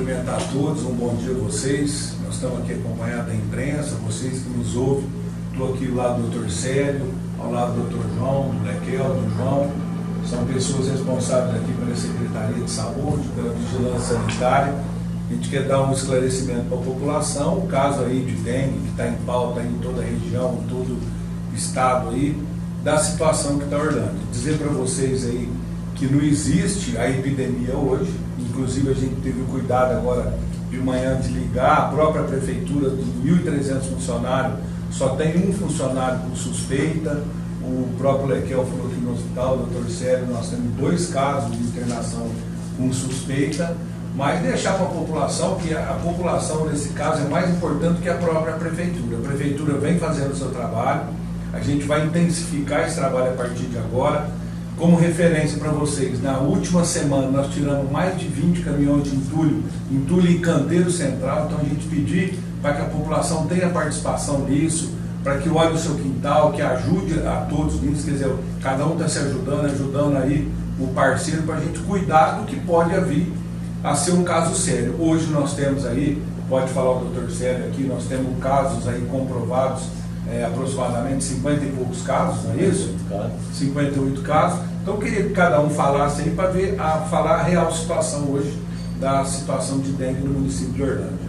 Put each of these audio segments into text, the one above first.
cumprimentar a todos, um bom dia a vocês. Nós estamos aqui acompanhando a imprensa, vocês que nos ouvem. Estou aqui ao lado do Dr. Célio, ao lado do Dr. João, do Lequel, do João. São pessoas responsáveis aqui pela Secretaria de Saúde, pela Vigilância Sanitária. A gente quer dar um esclarecimento para a população, o caso aí de dengue, que está em pauta aí em toda a região, em todo o estado aí, da situação que está Orlândia. Dizer para vocês aí que não existe a epidemia hoje, inclusive a gente teve o cuidado agora de manhã de ligar, a própria prefeitura de 1.300 funcionários, só tem um funcionário com suspeita, o próprio Lequel falou que no hospital, o Dr. Célio, nós temos 2 casos de internação com suspeita, mas deixar para a população que a população nesse caso é mais importante que a própria prefeitura. A prefeitura vem fazendo o seu trabalho, a gente vai intensificar esse trabalho a partir de agora. Como referência para vocês, na última semana nós tiramos mais de 20 caminhões de entulho e canteiro central, então a gente pedir para que a população tenha participação nisso, para que olhe o seu quintal, que ajude a todos nisso, quer dizer, cada um está se ajudando aí o parceiro para a gente cuidar do que pode vir a ser um caso sério. Hoje nós temos aí, pode falar o Dr. Célio aqui, nós temos casos aí comprovados, aproximadamente 50 e poucos casos, não é isso? 58 casos. Então eu queria que cada um falasse aí para falar a real situação hoje da situação de dengue no município de Orlândia.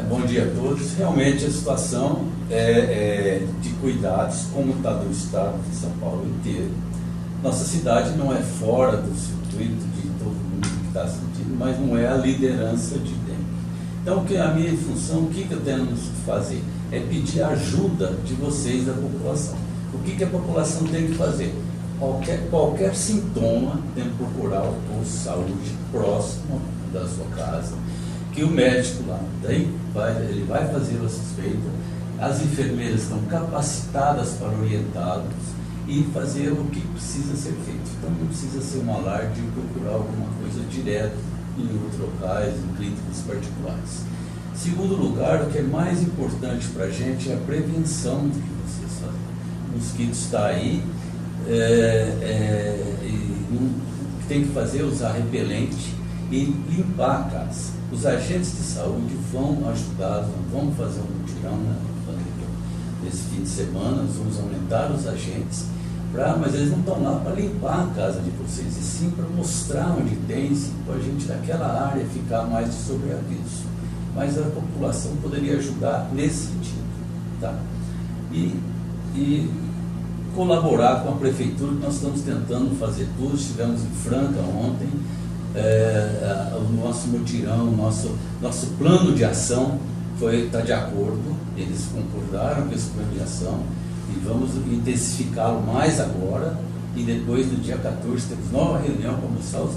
Bom dia a todos. Realmente a situação é de cuidados, como está do estado de São Paulo inteiro. Nossa cidade não é fora do circuito de todo mundo que está sentindo, mas não é a liderança de dengue. Então, a minha função, o que eu tenho que fazer? É pedir ajuda de vocês, da população. O que a população tem que fazer? Qualquer sintoma tem que procurar o posto de saúde próximo da sua casa, que o médico lá ele vai fazer a suspeita, as enfermeiras estão capacitadas para orientá-los e fazer o que precisa ser feito. Então não precisa ser um alarde de procurar alguma coisa direto em outros locais, em clínicas particulares. Segundo lugar, o que é mais importante para a gente é a prevenção que vocês fazem. O mosquito está aí, o que tem que fazer é usar repelente e limpar a casa. Os agentes de saúde vão ajudar, vamos fazer um mutirão nesse fim de semana, nós vamos aumentar os agentes, mas eles não estão lá para limpar a casa de vocês, e sim para mostrar onde tem, para a gente daquela área ficar mais de sobreaviso. Mas a população poderia ajudar nesse sentido, tá? E colaborar com a prefeitura, que nós estamos tentando fazer tudo. Estivemos em Franca ontem, o nosso mutirão, nosso plano de ação está de acordo, eles concordaram com esse plano de ação e vamos intensificá-lo mais agora, e depois no dia 14 temos nova reunião para mostrar os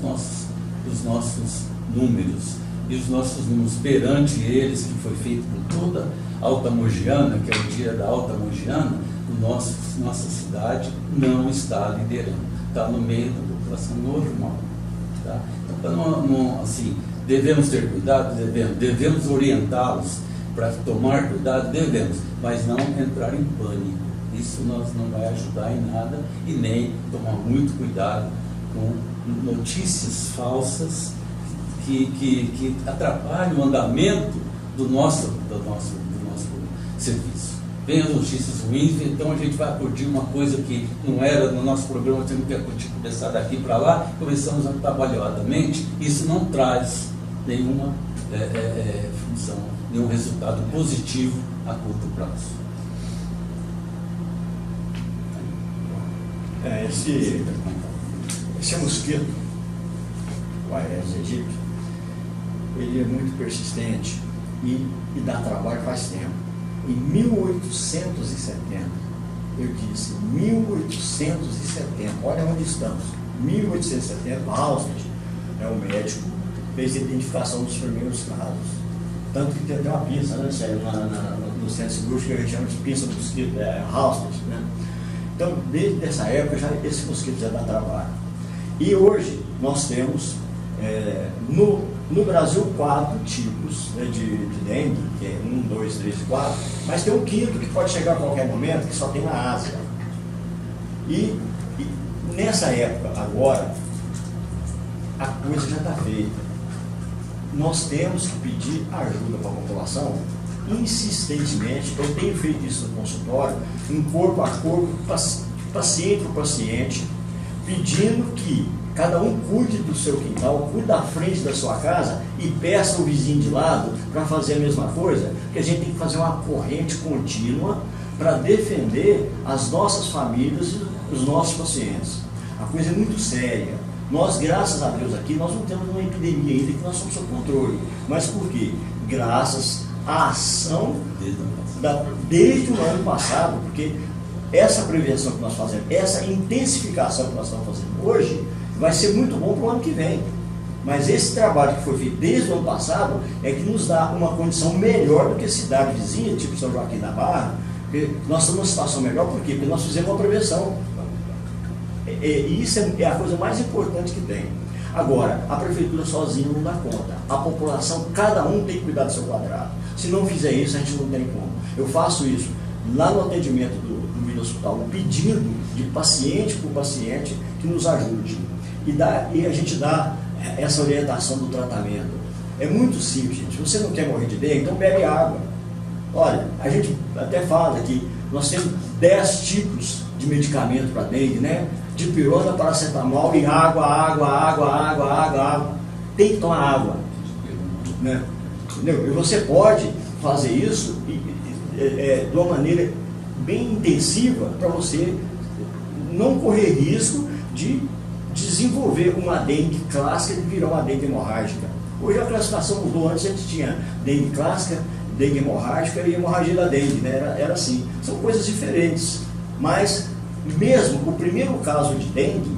nossos números, e os nossos números perante eles, que foi feito por toda a Alta Mogiana, que é o dia da Alta Mogiana, nossa cidade não está liderando, está no meio da população normal. Tá? Então, assim, devemos ter cuidado, devemos orientá-los para tomar cuidado, mas não entrar em pânico. Isso não vai ajudar em nada, e nem tomar muito cuidado com notícias falsas que atrapalham o andamento do nosso serviço. Vem as notícias ruins, então a gente vai acudir uma coisa que não era no nosso programa, temos que começar daqui para lá, começamos atabalhoadamente. Isso não traz nenhuma função, nenhum resultado positivo a curto prazo. Esse mosquito, o Aedes aegypti, ele é muito persistente e dá trabalho faz tempo. Em 1870, eu disse 1870, olha onde estamos. 1870, Alsted, o médico, fez a identificação dos primeiros casos. Tanto que tem até uma pinça, né, no centro cirúrgico, que a gente chama de pinça do mosquito, Alsted, né? Então, desde essa época, esse mosquito já dá trabalho. E hoje, nós temos, no Brasil, 4 tipos, né, de dengue, que é 1, 2, 3 e 4, mas tem um quinto que pode chegar a qualquer momento, que só tem na Ásia. E nessa época, agora, a coisa já está feita. nós temos que pedir ajuda para a população insistentemente. Eu tenho feito isso no consultório, em corpo a corpo, paciente por paciente, pedindo que cada um cuide do seu quintal, cuide da frente da sua casa e peça o vizinho de lado para fazer a mesma coisa, porque a gente tem que fazer uma corrente contínua para defender as nossas famílias e os nossos pacientes. A coisa é muito séria. Nós, graças a Deus aqui, nós não temos uma epidemia ainda que nós estamos sob controle. Mas por quê? Graças à ação desde o ano passado, porque essa prevenção que nós fazemos, essa intensificação que nós estamos fazendo hoje, vai ser muito bom para o ano que vem. Mas esse trabalho que foi feito desde o ano passado é que nos dá uma condição melhor do que a cidade vizinha, tipo São Joaquim da Barra, porque nós estamos numa situação melhor, por quê? Porque nós fizemos uma prevenção. E isso é a coisa mais importante que tem. Agora, a prefeitura sozinha não dá conta. A população, cada um tem que cuidar do seu quadrado. Se não fizer isso, a gente não tem como. Eu faço isso lá no atendimento do Mini Hospital, pedindo de paciente por paciente que nos ajude. E a gente dá essa orientação do tratamento. É muito simples, gente. Se você não quer morrer de dengue, então bebe água. Olha, a gente até fala que nós temos 10 tipos de medicamento para dengue, né? Dipirona, paracetamol e água. Tem que tomar água, né? Entendeu? E você pode fazer isso de uma maneira bem intensiva para você não correr risco de desenvolver uma dengue clássica e virar uma dengue hemorrágica. Hoje a classificação mudou. Antes a gente tinha dengue clássica, dengue hemorrágica e hemorragia da dengue, né? Era assim. São coisas diferentes. Mas mesmo o primeiro caso de dengue,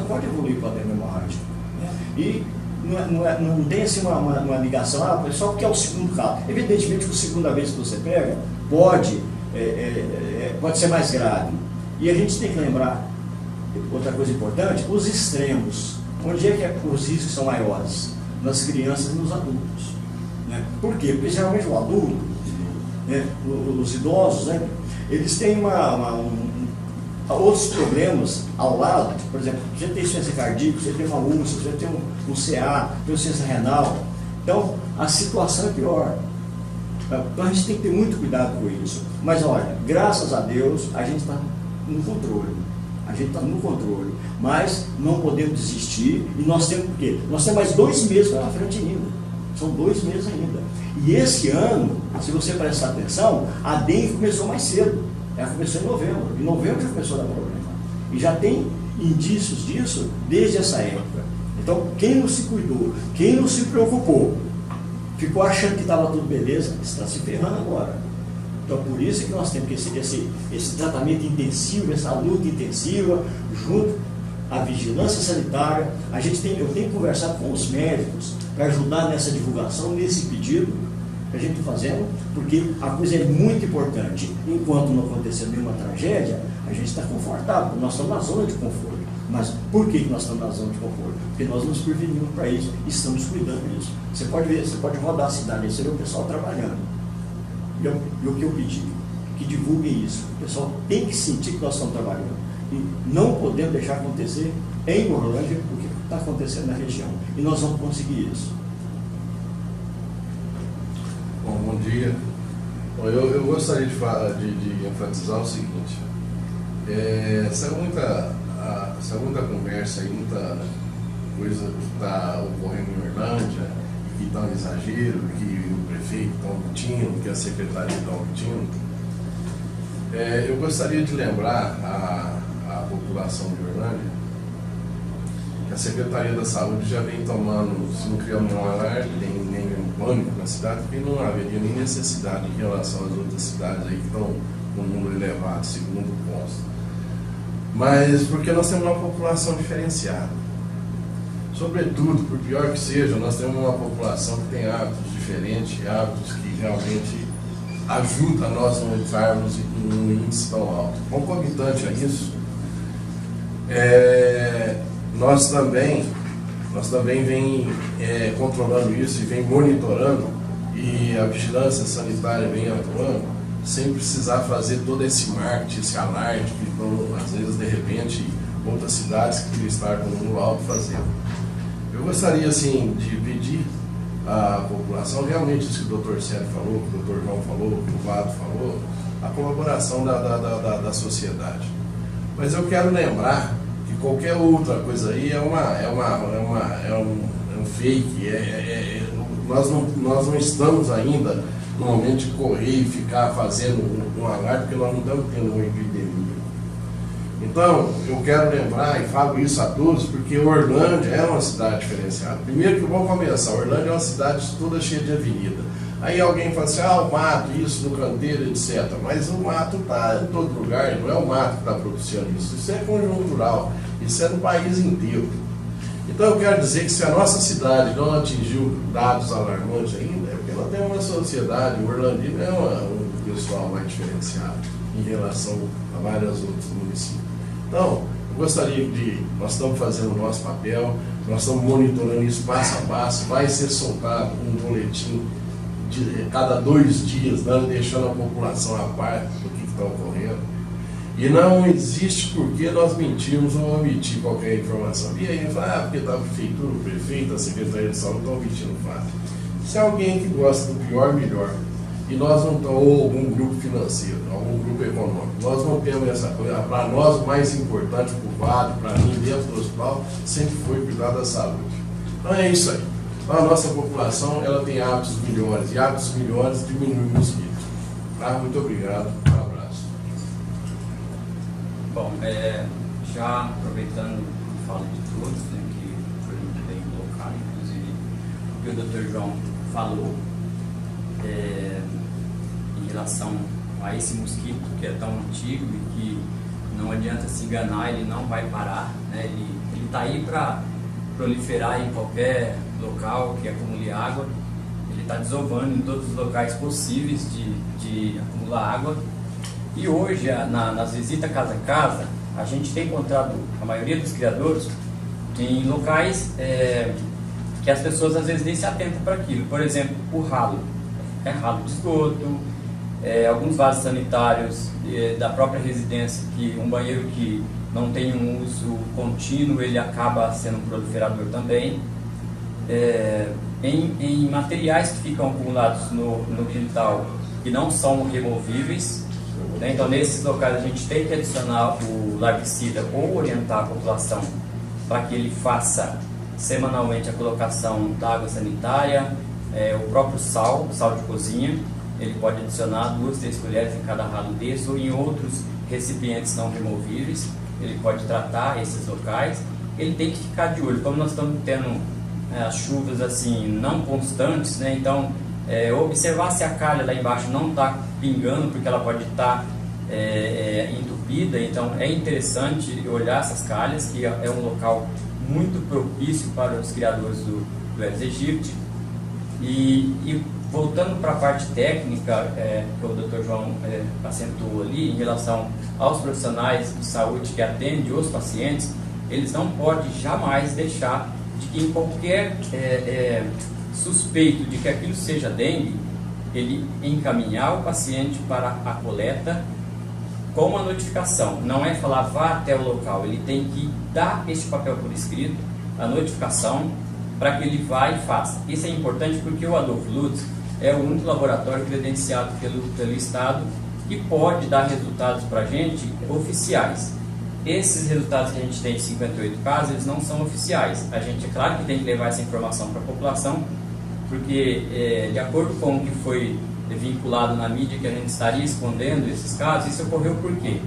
pode evoluir para a dengue hemorrágica, né? E não tem assim uma ligação, só porque é o segundo caso. Evidentemente que a segunda vez que você pega, pode ser mais grave. E a gente tem que lembrar, outra coisa importante, os extremos. Onde é que os riscos são maiores? Nas crianças e nos adultos, né? Por quê? Porque geralmente o adulto, né, os idosos, né, eles têm outros problemas ao lado. Por exemplo, você tem insuficiência cardíaca, você tem uma úlcera, você tem um CA, tem insuficiência renal. Então, a situação é pior. Então, a gente tem que ter muito cuidado com isso. Mas, olha, graças a Deus, a gente está no controle. Mas não podemos desistir. E nós temos o quê? Nós temos mais 2 meses pela frente ainda. São 2 meses ainda. E esse ano, se você prestar atenção, a dengue começou mais cedo. Ela começou em novembro. Em novembro já começou a dar problema. E já tem indícios disso desde essa época. Então, quem não se cuidou, quem não se preocupou, ficou achando que estava tudo beleza, está se ferrando agora. Então, por isso que nós temos que esse tratamento intensivo, essa luta intensiva, junto à vigilância sanitária. Eu tenho conversado com os médicos para ajudar nessa divulgação, nesse pedido que a gente está fazendo, porque a coisa é muito importante. Enquanto não acontecer nenhuma tragédia, a gente está confortável, nós estamos na zona de conforto. Mas por que nós estamos na zona de conforto? Porque nós nos prevenimos para isso e estamos cuidando disso. Você pode ver, você pode rodar a cidade, você vê o pessoal trabalhando. E o que eu pedi? Que divulguem isso. O pessoal tem que sentir que nós estamos trabalhando. E não podemos deixar acontecer em Morlândia o que está acontecendo na região. E nós vamos conseguir isso. Bom dia. Eu gostaria de enfatizar o seguinte. Saiu muita conversa aí, muita coisa que está ocorrendo em Orlândia, que está um exagero, que o prefeito está omitindo, que a secretaria está omitindo. Eu gostaria de lembrar a população de Orlândia que a Secretaria da Saúde já vem tomando, se não criar um alarme, nem um pânico na cidade, porque não haveria nem necessidade em relação às outras cidades aí que estão com um número elevado, segundo consta. Mas porque nós temos uma população diferenciada. Sobretudo, por pior que seja, nós temos uma população que tem hábitos diferentes, hábitos que realmente ajudam a nós não entrarmos em um índice tão alto. Concomitante a isso, nós também vem controlando isso e vem monitorando, e a vigilância sanitária vem atuando, sem precisar fazer todo esse marketing, esse alarde que às vezes, de repente, outras cidades que queriam estar com o número alto fazendo. Eu gostaria, assim, de pedir a população, realmente isso que o Dr. Sérgio falou, que o Dr. João falou, que o Vado falou, a colaboração da sociedade. Mas eu quero lembrar que qualquer outra coisa aí é um fake, nós não estamos ainda no momento de correr e ficar fazendo um alarde, porque nós não estamos tendo uma epidemia. Então, eu quero lembrar e falo isso a todos, porque Orlândia é uma cidade diferenciada. Primeiro que vamos começar, Orlândia é uma cidade toda cheia de avenida. Aí alguém fala assim, o mato, isso, no canteiro, etc. Mas o mato está em todo lugar, não é o mato que está propiciando isso. Isso é conjuntural, isso é no país inteiro. Então eu quero dizer que se a nossa cidade não atingiu dados alarmantes ainda, é porque nós temos uma sociedade, o Orlandino é um pessoal mais diferenciado em relação a vários outros municípios. Então, eu gostaria nós estamos fazendo o nosso papel, nós estamos monitorando isso passo a passo, vai ser soltado um boletim de cada 2 dias, deixando a população a par do que está ocorrendo. E não existe por que nós mentirmos ou omitir qualquer informação. E aí fala, porque está a prefeitura, o prefeito, a Secretaria de Saúde estão omitindo o fato. Se é alguém que gosta do pior, melhor. E nós não estamos, ou algum grupo financeiro, algum grupo econômico, nós não temos essa coisa. Para nós, o mais importante, para o Vado, para mim, dentro do hospital, sempre foi cuidar da saúde. Então é isso aí. Então, a nossa população, ela tem hábitos melhores, e hábitos melhores diminuem o mosquito. Tá? Muito obrigado, um abraço. Bom, já aproveitando a fala de todos, né, que foi muito bem colocado, inclusive o que o Dr. João falou, em relação a esse mosquito que é tão antigo e que não adianta se enganar, ele não vai parar, né? Ele está aí para proliferar em qualquer local que acumule água, ele está desovando em todos os locais possíveis de acumular água. E hoje, nas visitas casa a casa, a gente tem encontrado a maioria dos criadores em locais que as pessoas às vezes nem se atentam para aquilo. Por exemplo, o ralo. Ralo de esgoto, alguns vasos sanitários da própria residência, que um banheiro que não tem um uso contínuo, ele acaba sendo um proliferador também. Em materiais que ficam acumulados no quintal que não são removíveis, né? Então nesses locais a gente tem que adicionar o larvicida ou orientar a população para que ele faça semanalmente a colocação da água sanitária, o próprio sal de cozinha, ele pode adicionar 2, 3 colheres em cada ralo desse, ou em outros recipientes não removíveis, ele pode tratar esses locais. Ele tem que ficar de olho, como nós estamos tendo as chuvas assim não constantes, né? Então observar se a calha lá embaixo não está pingando, porque ela pode estar entupida. Então é interessante olhar essas calhas, que é um local muito propício para os criadores do Aedes aegypti. E voltando para a parte técnica, que o Dr. João acentuou ali, em relação aos profissionais de saúde que atendem os pacientes, eles não podem jamais deixar de que em qualquer suspeito de que aquilo seja dengue, ele encaminhar o paciente para a coleta com uma notificação. Não é falar vá até o local, ele tem que dar este papel por escrito, a notificação, para que ele vá e faça. Isso é importante porque o Adolfo Lutz é o único laboratório credenciado pelo Estado que pode dar resultados para a gente oficiais. Esses resultados que a gente tem de 58 casos, eles não são oficiais. A gente, é claro que tem que levar essa informação para a população, porque de acordo com o que foi vinculado na mídia, que a gente estaria escondendo esses casos, isso ocorreu por quê?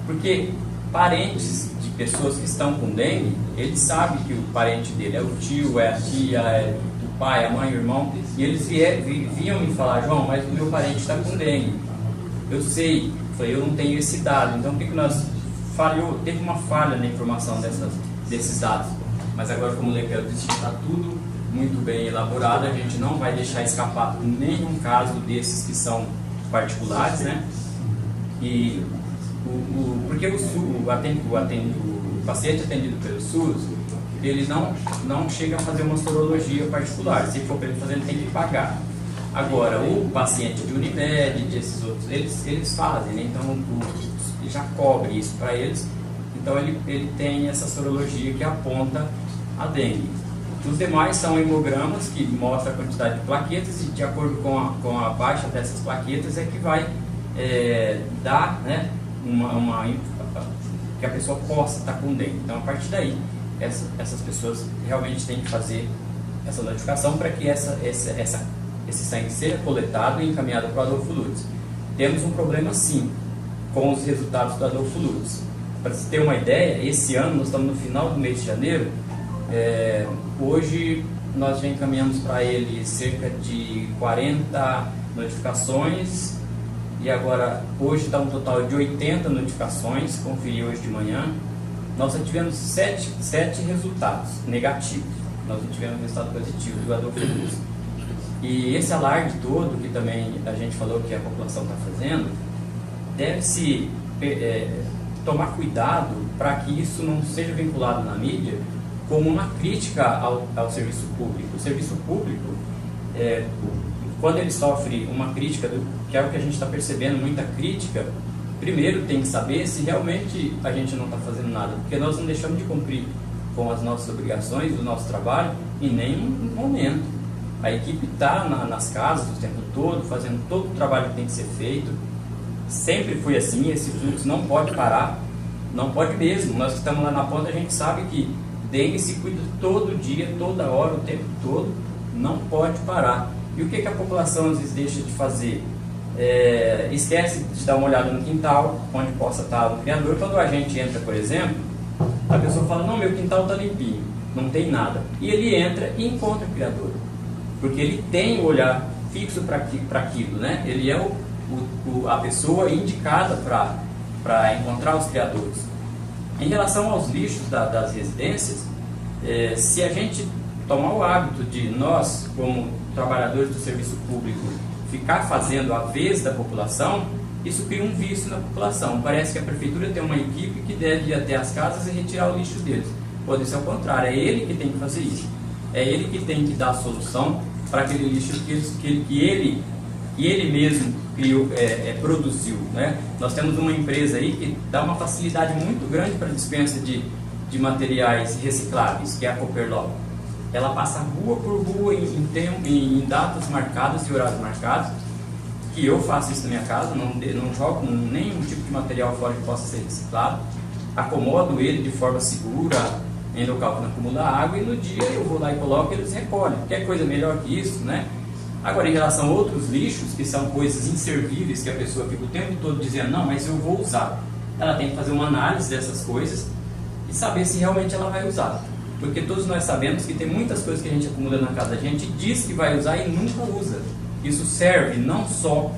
Porque parentes de pessoas que estão com dengue, eles sabem que o parente dele é o tio, é a tia, é o pai, a mãe, o irmão, e eles vinham me falar, João, mas o meu parente está com dengue. Eu sei, eu não tenho esse dado, então o que nós teve uma falha na informação desses dados, mas agora, como o Lequel disse, está tudo muito bem elaborado, a gente não vai deixar escapar nenhum caso desses que são particulares, né? E porque o paciente atendido pelo SUS, ele não chega a fazer uma sorologia particular. Se for para ele fazer, ele tem que pagar. Agora, o paciente de Unimed, desses outros, eles fazem, né? Então ele já cobre isso para eles. Então ele tem essa sorologia que aponta a dengue. Os demais são hemogramas que mostram a quantidade de plaquetas e de acordo com a baixa dessas plaquetas é que vai dar, né, que a pessoa possa estar com dengue. Então, a partir daí, essas pessoas realmente têm que fazer essa notificação para que esse sangue seja coletado e encaminhado para o Adolfo Lutz. Temos um problema, sim, com os resultados do Adolfo Lutz. Para você ter uma ideia, esse ano, nós estamos no final do mês de janeiro, hoje nós já encaminhamos para ele cerca de 40 notificações e agora hoje está um total de 80 notificações, conferi hoje de manhã. Nós já tivemos 7 resultados negativos, nós não tivemos resultado positivo do Adolfo Lutz. E esse alarde todo que também a gente falou que a população está fazendo, deve-se tomar cuidado para que isso não seja vinculado na mídia como uma crítica ao serviço público. O serviço público, quando ele sofre uma crítica, que é o que a gente está percebendo, muita crítica, primeiro tem que saber se realmente a gente não está fazendo nada, porque nós não deixamos de cumprir com as nossas obrigações, o nosso trabalho, em nenhum momento. A equipe está nas casas o tempo todo, fazendo todo o trabalho que tem que ser feito. Sempre foi assim, esse fluxo não pode parar, não pode mesmo. Nós que estamos lá na ponta, a gente sabe que dengue se cuida todo dia, toda hora, o tempo todo, não pode parar. E o que a população às vezes deixa de fazer? Esquece de dar uma olhada no quintal, onde possa estar o criador. Quando a gente entra, por exemplo, a pessoa fala, não, meu quintal está limpinho, não tem nada. E ele entra e encontra o criador, porque ele tem o olhar fixo para aquilo, né? Ele é a pessoa indicada para encontrar os criadores. Em relação aos lixos das residências, se a gente tomar o hábito de nós, como trabalhadores do serviço público, ficar fazendo a vez da população, isso cria um vício na população. Parece que a prefeitura tem uma equipe que deve ir até as casas e retirar o lixo deles. Pode ser o contrário, é ele que tem que fazer isso. É ele que tem que dar a solução para aquele lixo que ele mesmo criou, produziu, né? Nós temos uma empresa aí que dá uma facilidade muito grande para a dispensa de materiais recicláveis, que é a Cooperlog. Ela passa rua por rua em datas marcadas e horários marcados, que eu faço isso na minha casa, não jogo nenhum tipo de material fora que possa ser reciclado, acomodo ele de forma segura em local que não acumula água, e no dia eu vou lá e coloco e eles recolhem. Quer coisa melhor que isso, né? Agora, em relação a outros lixos, que são coisas inservíveis, que a pessoa fica o tempo todo dizendo, não, mas eu vou usar. Ela tem que fazer uma análise dessas coisas e saber se realmente ela vai usar. Porque todos nós sabemos que tem muitas coisas que a gente acumula na casa da gente, diz que vai usar e nunca usa. Isso serve não só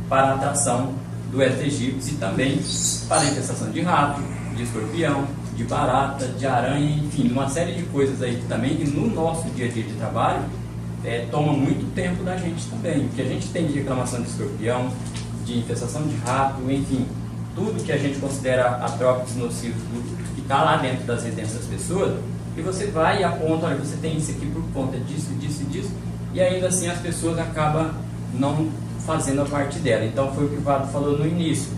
para a atração do Aedes aegypti, e também para a infestação de rato, de escorpião, de barata, de aranha, enfim, uma série de coisas aí que também, que no nosso dia a dia de trabalho, toma muito tempo da gente também. O que a gente tem de reclamação de escorpião, de infestação de rato, enfim, tudo que a gente considera atrópitos nocivos que está lá dentro das residências das pessoas, e você vai e aponta, olha, você tem isso aqui por conta disso, disso e disso, e ainda assim as pessoas acabam não fazendo a parte dela. Então foi o que o Vado falou no início,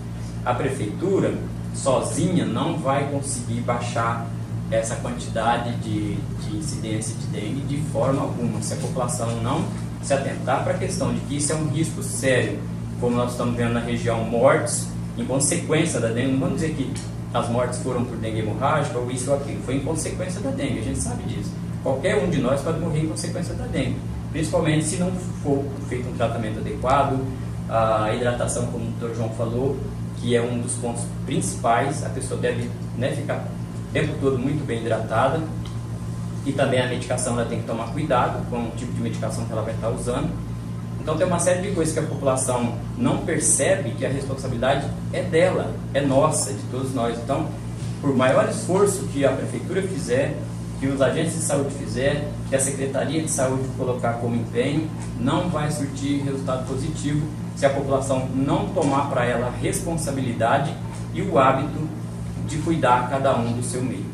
a prefeitura sozinha não vai conseguir baixar essa quantidade de incidência de dengue de forma alguma, se a população não se atentar para a questão de que isso é um risco sério, como nós estamos vendo na região, mortes em consequência da dengue. Não vamos dizer que as mortes foram por dengue hemorrágica ou isso ou aquilo, foi em consequência da dengue, a gente sabe disso. Qualquer um de nós pode morrer em consequência da dengue, principalmente se não for feito um tratamento adequado, a hidratação, como o Dr. João falou, que é um dos pontos principais. A pessoa deve, né, ficar o tempo todo muito bem hidratada, e também a medicação ela tem que tomar cuidado com o tipo de medicação que ela vai estar usando. Então tem uma série de coisas que a população não percebe, que a responsabilidade é dela, é nossa, de todos nós. Então, por maior esforço que a prefeitura fizer, que os agentes de saúde fizer, que a Secretaria de Saúde colocar como empenho, não vai surtir resultado positivo se a população não tomar para ela a responsabilidade e o hábito de cuidar cada um do seu meio.